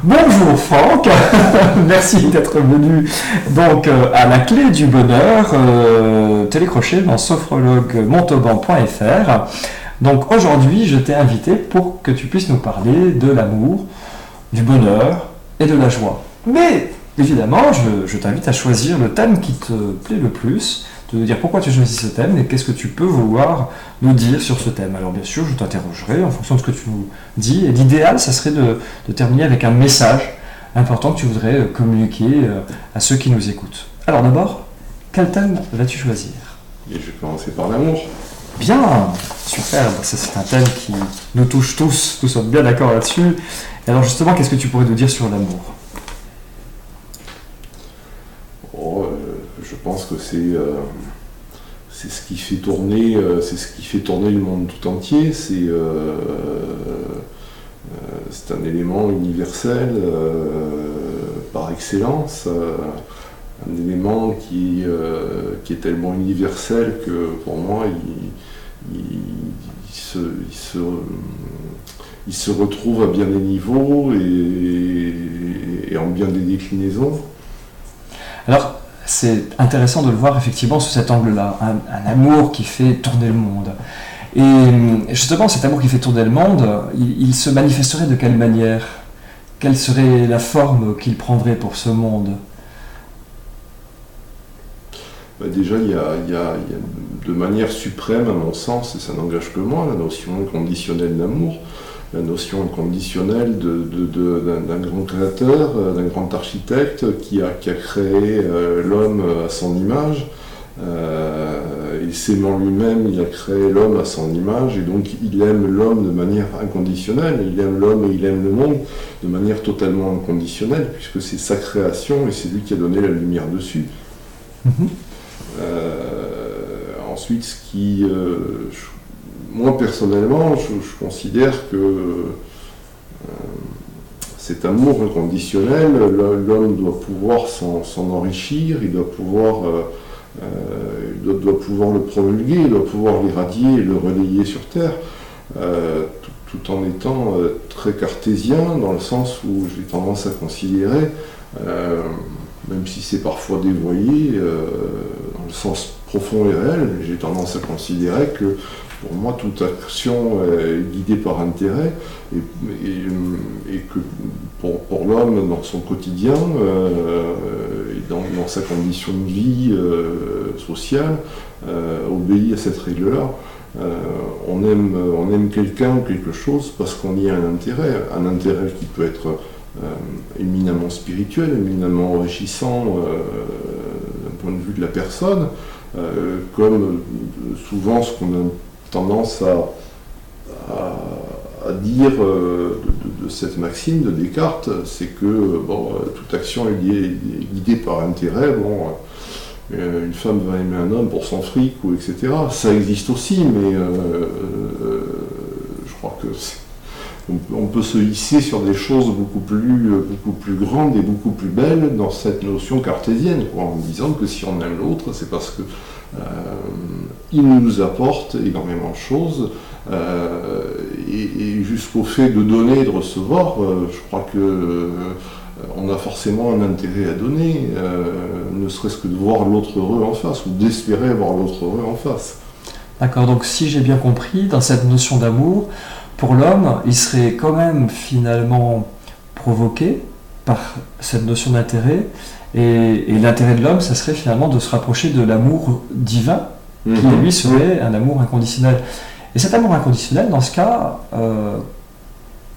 Bonjour Franck, merci d'être venu donc à la clé du bonheur, télécrochet dans sophrologuemontauban.fr. Donc aujourd'hui je t'ai invité pour que tu puisses nous parler de l'amour, du bonheur et de la joie. Mais évidemment je t'invite à choisir le thème qui te plaît le plus, de nous dire pourquoi tu choisis ce thème et qu'est-ce que tu peux vouloir nous dire sur ce thème. Alors bien sûr, je t'interrogerai en fonction de ce que tu nous dis. Et l'idéal, ça serait de terminer avec un message important que tu voudrais communiquer à ceux qui nous écoutent. Alors d'abord, quel thème vas-tu choisir? Et je vais commencer par l'amour. Bien, superbe. Ça, c'est un thème qui nous touche tous. Nous sommes bien d'accord là-dessus. Et alors justement, qu'est-ce que tu pourrais nous dire sur l'amour? Je pense que c'est ce qui fait tourner, le monde tout entier. C'est un élément universel par excellence, un élément qui est tellement universel que pour moi il se retrouve à bien des niveaux et en bien des déclinaisons. Alors, c'est intéressant de le voir effectivement sous cet angle-là, un amour qui fait tourner le monde. Et justement, cet amour qui fait tourner le monde, il se manifesterait de quelle manière? Quelle serait la forme qu'il prendrait pour ce monde? Déjà, il y a de manière suprême, à mon sens, et ça n'engage que moi, la notion inconditionnelle d'amour, la notion inconditionnelle d'un grand créateur, d'un grand architecte qui a créé l'homme à son image. Et s'aimant lui-même, il a créé l'homme à son image, et donc il aime l'homme de manière inconditionnelle, il aime l'homme et il aime le monde de manière totalement inconditionnelle, puisque c'est sa création et c'est lui qui a donné la lumière dessus. Ensuite, moi personnellement, je considère que cet amour inconditionnel, l'homme doit pouvoir s'en enrichir, il doit pouvoir le promulguer, il doit pouvoir l'irradier et le relayer sur Terre, tout en étant très cartésien, dans le sens où j'ai tendance à considérer, même si c'est parfois dévoyé, dans le sens profond et réel, j'ai tendance à considérer que pour moi toute action est guidée par intérêt et que pour l'homme dans son quotidien et dans sa condition de vie sociale obéit à cette règle-là. On aime quelqu'un ou quelque chose parce qu'on y a un intérêt qui peut être éminemment spirituel, éminemment enrichissant d'un point de vue de la personne, comme souvent ce qu'on a tendance à dire de cette maxime de Descartes, c'est que toute action est guidée par intérêt. Une femme va aimer un homme pour son fric, ou etc. Ça existe aussi, mais je crois que on peut se hisser sur des choses beaucoup plus grandes et beaucoup plus belles dans cette notion cartésienne, en disant que si on aime l'autre, c'est parce que il nous apporte énormément de choses, et jusqu'au fait de donner et de recevoir, je crois que on a forcément un intérêt à donner, ne serait-ce que de voir l'autre heureux en face, ou d'espérer voir l'autre heureux en face. D'accord, donc si j'ai bien compris, dans cette notion d'amour, pour l'homme, il serait quand même finalement provoqué par cette notion d'intérêt, et l'intérêt de l'homme, ça serait finalement de se rapprocher de l'amour divin, qui lui serait un amour inconditionnel. Et cet amour inconditionnel, dans ce cas,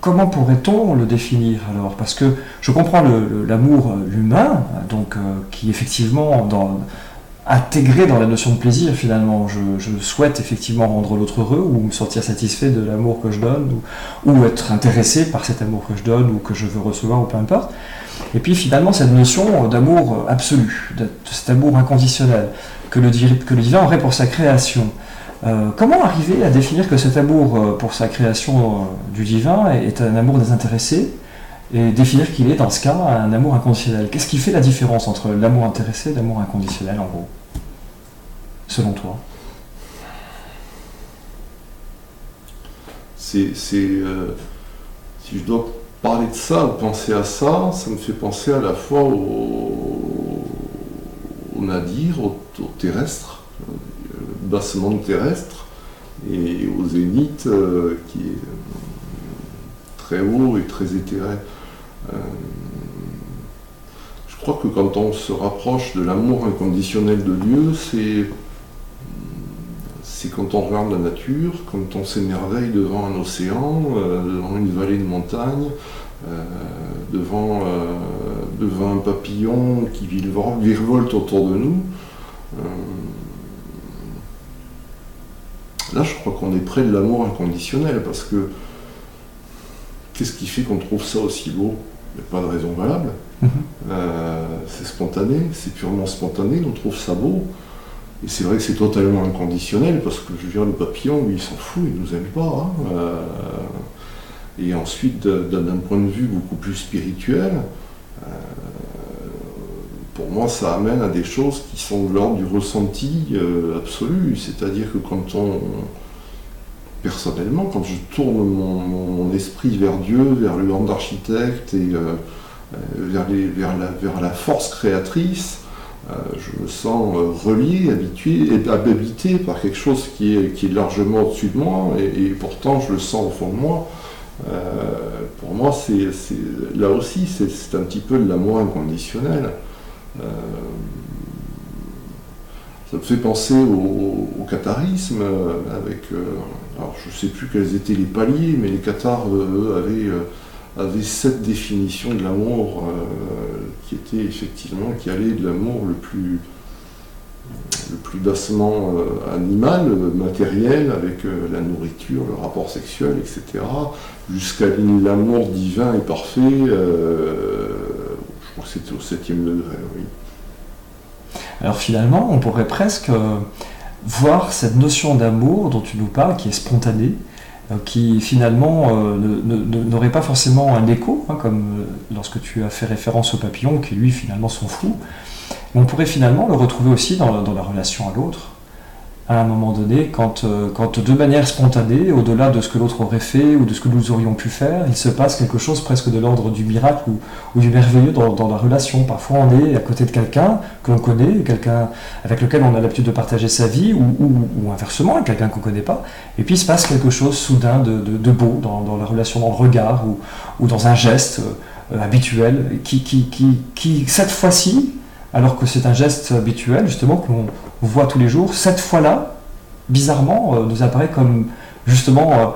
comment pourrait-on le définir alors? Parce que je comprends l'amour humain, donc qui effectivement intégré dans la notion de plaisir finalement. Je souhaite effectivement rendre l'autre heureux ou me sentir satisfait de l'amour que je donne ou être intéressé par cet amour que je donne ou que je veux recevoir ou peu importe. Et puis finalement cette notion d'amour absolu, de cet amour inconditionnel que le divin aurait pour sa création. Comment arriver à définir que cet amour pour sa création du divin est un amour désintéressé et définir qu'il est dans ce cas un amour inconditionnel? Qu'est-ce qui fait la différence entre l'amour intéressé et l'amour inconditionnel en gros, selon toi? Si je dois parler de ça ou penser à ça, ça me fait penser à la fois au nadir, au terrestre, basse monde terrestre, et au zénith qui est très haut et très éthéré. Je crois que quand on se rapproche de l'amour inconditionnel de Dieu, c'est quand on regarde la nature, quand on s'émerveille devant un océan, devant une vallée de montagne, devant un papillon qui virevolte autour de nous. Là, je crois qu'on est près de l'amour inconditionnel, parce que qu'est-ce qui fait qu'on trouve ça aussi beau? Il n'y a pas de raison valable. C'est spontané, c'est purement spontané, on trouve ça beau. Et c'est vrai que c'est totalement inconditionnel, parce que je veux dire, le papillon, lui, il s'en fout, il nous aime pas. Et ensuite, d'un point de vue beaucoup plus spirituel, pour moi, ça amène à des choses qui sont de l'ordre du ressenti absolu. C'est-à-dire que personnellement, quand je tourne mon esprit vers Dieu, vers le grand architecte et vers la force créatrice, je me sens relié, habité par quelque chose qui est largement au-dessus de moi, et pourtant je le sens au fond de moi. Pour moi, là aussi, c'est un petit peu de l'amour inconditionnel. Ça me fait penser au catharisme, alors je ne sais plus quels étaient les paliers, mais les cathares, eux, avaient cette définition de l'amour qui allait de l'amour le plus bassement animal, matériel, avec la nourriture, le rapport sexuel, etc., jusqu'à l'amour divin et parfait, je crois que c'était au 7e degré, oui. Alors finalement, on pourrait presque voir cette notion d'amour dont tu nous parles, qui est spontanée, qui finalement n'aurait pas forcément un écho, comme lorsque tu as fait référence au papillon, qui lui finalement s'en fout. On pourrait finalement le retrouver aussi dans la relation à l'autre, à un moment donné, quand de manière spontanée, au-delà de ce que l'autre aurait fait ou de ce que nous aurions pu faire, il se passe quelque chose presque de l'ordre du miracle ou du merveilleux dans la relation. Parfois on est à côté de quelqu'un que l'on connaît, quelqu'un avec lequel on a l'habitude de partager sa vie, ou inversement, quelqu'un qu'on ne connaît pas, et puis il se passe quelque chose soudain de beau dans la relation, dans le regard ou dans un geste habituel qui cette fois-ci, alors que c'est un geste habituel, justement, que l'on voit tous les jours, cette fois-là, bizarrement, nous apparaît comme, justement,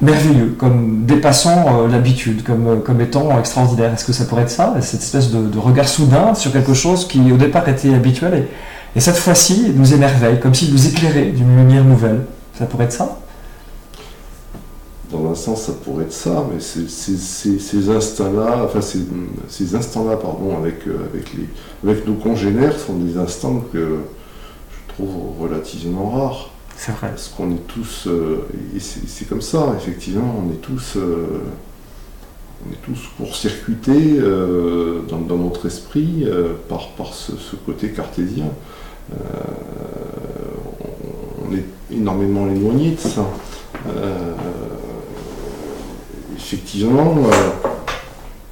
merveilleux, comme dépassant l'habitude, comme étant extraordinaire. Est-ce que ça pourrait être ça, cette espèce de regard soudain sur quelque chose qui, au départ, était habituel, et cette fois-ci, nous émerveille, comme s'il nous éclairait d'une lumière nouvelle. Ça pourrait être ça? Dans un sens, ça pourrait être ça, mais ces instants-là, avec nos congénères, sont des instants que je trouve relativement rares. C'est vrai. Parce qu'on est tous, et c'est comme ça, effectivement, on est tous court-circuités dans notre esprit par ce côté cartésien. On est énormément éloigné de ça. Effectivement,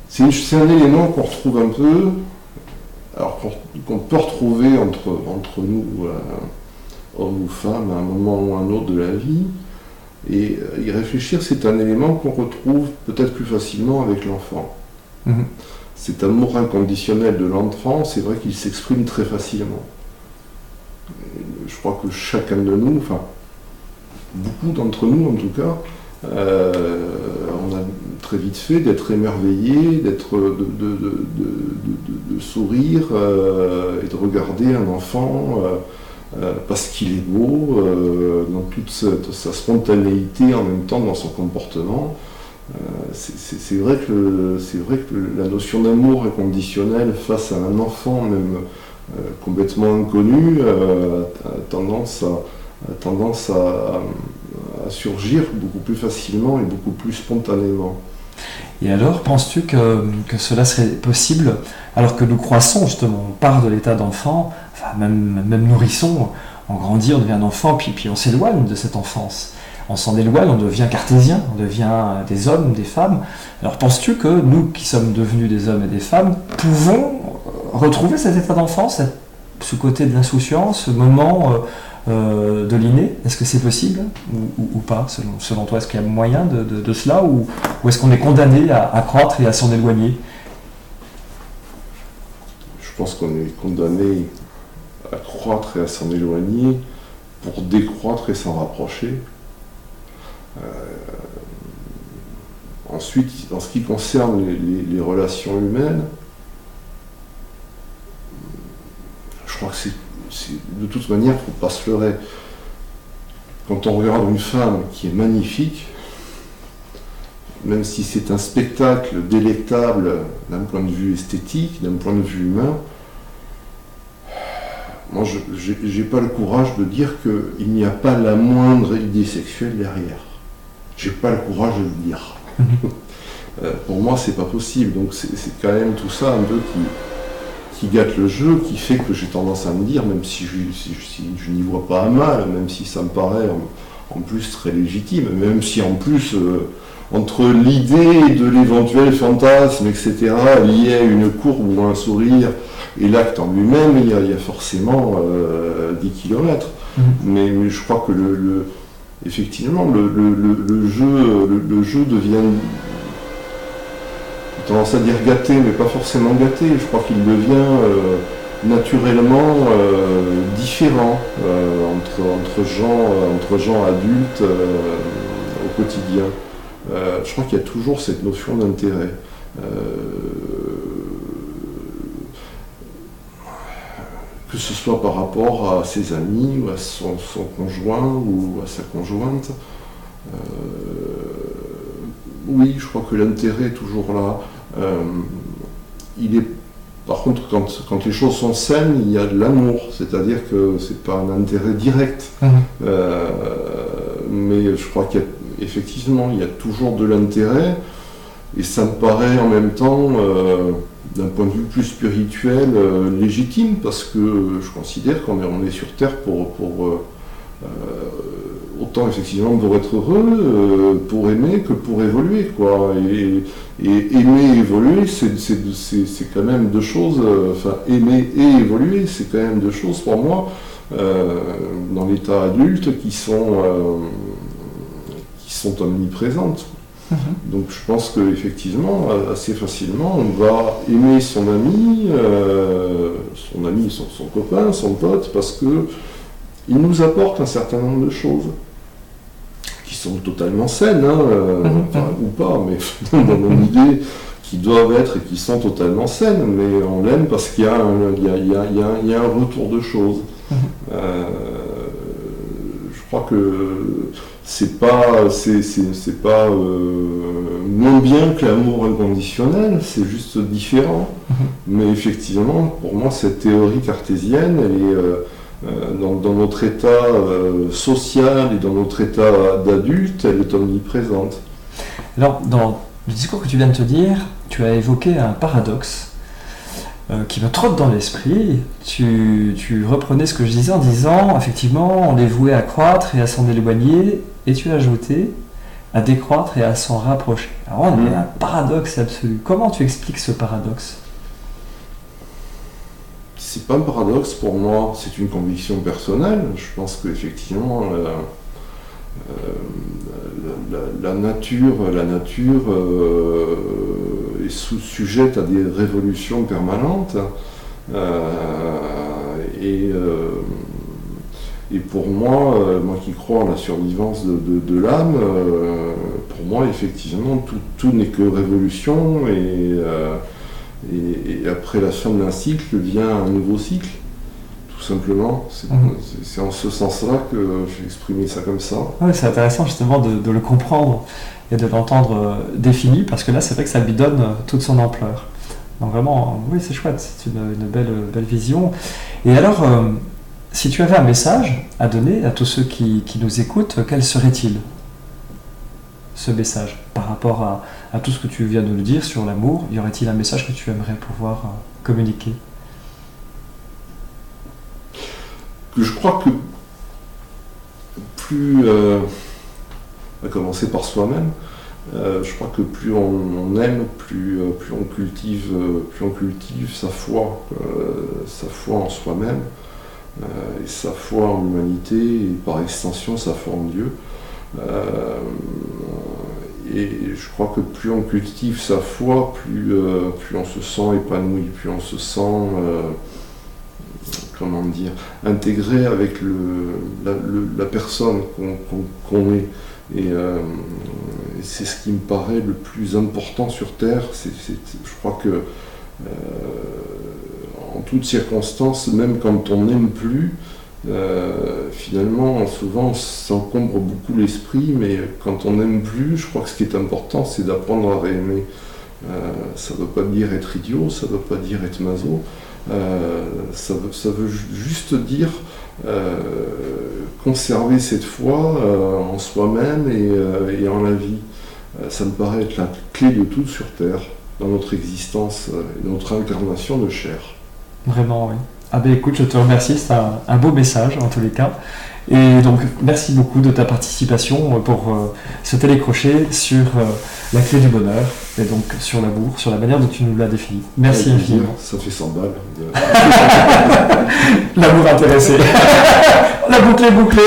c'est un élément qu'on retrouve un peu, alors qu'on peut retrouver entre nous, hommes ou femmes, à un moment ou à un autre de la vie, et y réfléchir, c'est un élément qu'on retrouve peut-être plus facilement avec l'enfant. Mm-hmm. Cet amour inconditionnel de l'enfant, c'est vrai qu'il s'exprime très facilement. Je crois que chacun de nous, enfin, beaucoup d'entre nous en tout cas, on a très vite fait d'être émerveillé, de sourire et de regarder un enfant parce qu'il est beau, dans toute sa spontanéité en même temps dans son comportement. C'est vrai que la notion d'amour inconditionnel face à un enfant même complètement inconnu a tendance à surgir beaucoup plus facilement et beaucoup plus spontanément. Et alors, penses-tu que cela serait possible alors que nous croissons justement, on part de l'état d'enfant, enfin même nourrisson, on grandit, on devient un enfant, puis on s'éloigne de cette enfance. on s'en éloigne, on devient cartésien, on devient des hommes, des femmes. Alors penses-tu que nous qui sommes devenus des hommes et des femmes pouvons retrouver cet état d'enfance, ce côté de l'insouciance, ce moment de l'inné? Est-ce que c'est possible ou pas, selon toi? Est-ce qu'il y a moyen de cela, ou est-ce qu'on est condamné à croître et à s'en éloigner? Je pense qu'on est condamné à croître et à s'en éloigner pour décroître et s'en rapprocher. Ensuite, en ce qui concerne les relations humaines, je crois que c'est de toute manière, il ne faut pas se leurrer. Quand on regarde une femme qui est magnifique, même si c'est un spectacle délectable d'un point de vue esthétique, d'un point de vue humain, moi je n'ai pas le courage de dire qu'il n'y a pas la moindre idée sexuelle derrière. J'ai pas le courage de le dire. Pour moi, c'est pas possible. Donc c'est quand même tout ça un peu qui gâte le jeu, qui fait que j'ai tendance à me dire, même si je n'y vois pas un mal, même si ça me paraît en plus très légitime, même si en plus, entre l'idée de l'éventuel fantasme, etc., lié à une courbe ou un sourire, et l'acte en lui-même, il y a forcément 10 kilomètres. Mais je crois que effectivement, le jeu devient, j'ai tendance à dire gâté, mais pas forcément gâté. Je crois qu'il devient naturellement différent entre gens adultes au quotidien. Je crois qu'il y a toujours cette notion d'intérêt. Que ce soit par rapport à ses amis, ou à son conjoint, ou à sa conjointe. Oui, je crois que l'intérêt est toujours là. Par contre, quand les choses sont saines, il y a de l'amour, c'est-à-dire que c'est pas un intérêt direct. Mais je crois qu'effectivement, il y a toujours de l'intérêt, et ça me paraît en même temps, d'un point de vue plus spirituel, légitime, parce que je considère qu'on est sur Terre pour autant effectivement pour être heureux, pour aimer que pour évoluer, quoi. Et aimer et évoluer, c'est quand même deux choses, enfin aimer et évoluer, c'est quand même deux choses pour moi, dans l'état adulte, qui sont omniprésentes. Donc je pense qu'effectivement, assez facilement, on va aimer son ami, son copain, son pote, parce que il nous apporte un certain nombre de choses qui sont totalement saines, ou pas, mais dans mon idée, qui doivent être et qui sont totalement saines, mais on l'aime parce qu'il y a un retour de choses. Je crois que c'est pas moins bien que l'amour inconditionnel, c'est juste différent. Mais effectivement, pour moi, cette théorie cartésienne, elle est dans notre état social et dans notre état d'adulte, elle est omniprésente. Alors, dans le discours que tu viens de te dire, tu as évoqué un paradoxe qui me trotte dans l'esprit. Tu reprenais ce que je disais en disant, effectivement, on est voué à croître et à s'en éloigner, et tu as ajouté à décroître et à s'en rapprocher. Alors on a un paradoxe absolu. Comment tu expliques ce paradoxe? C'est pas un paradoxe pour moi, c'est une conviction personnelle. Je pense qu'effectivement, la nature est sujette à des révolutions permanentes. Et pour moi, moi qui crois en la survivance de l'âme, pour moi, effectivement, tout n'est que révolution, et après la fin d'un cycle vient un nouveau cycle, tout simplement. C'est en ce sens-là que j'ai exprimé ça comme ça. Ouais, c'est intéressant justement de le comprendre et de l'entendre défini, parce que là, c'est vrai que ça lui donne toute son ampleur. Donc vraiment, oui, c'est chouette, c'est une belle vision. Et alors, si tu avais un message à donner à tous ceux qui nous écoutent, quel serait-il, ce message, par rapport à tout ce que tu viens de nous dire sur l'amour? Y aurait-il un message que tu aimerais pouvoir communiquer? Que je crois que plus à commencer par soi-même. Je crois que plus on aime, plus on cultive sa foi en soi-même, et sa foi en l'humanité, et par extension sa foi en Dieu. Et je crois que plus on cultive sa foi, plus on se sent épanoui, plus on se sent, intégré avec la personne qu'on est. Et c'est ce qui me paraît le plus important sur Terre. Je crois que en toutes circonstances, même quand on n'aime plus, finalement, souvent on s'encombre beaucoup l'esprit, mais quand on n'aime plus, je crois que ce qui est important, c'est d'apprendre à réaimer. Ça ne veut pas dire être idiot, ça ne veut pas dire être maso, ça veut juste dire conserver cette foi en soi-même et en la vie. Ça me paraît être la clé de tout sur Terre, dans notre existence et notre incarnation de chair. Vraiment, oui. Ah ben écoute, je te remercie, c'est un beau message en tous les cas. Et donc, merci beaucoup de ta participation pour ce télécrochet sur la clé du bonheur, et donc sur l'amour, sur la manière dont tu nous l'as défini. Merci infiniment. Ça fait 100 balles. L'amour intéressé. La boucle est bouclée.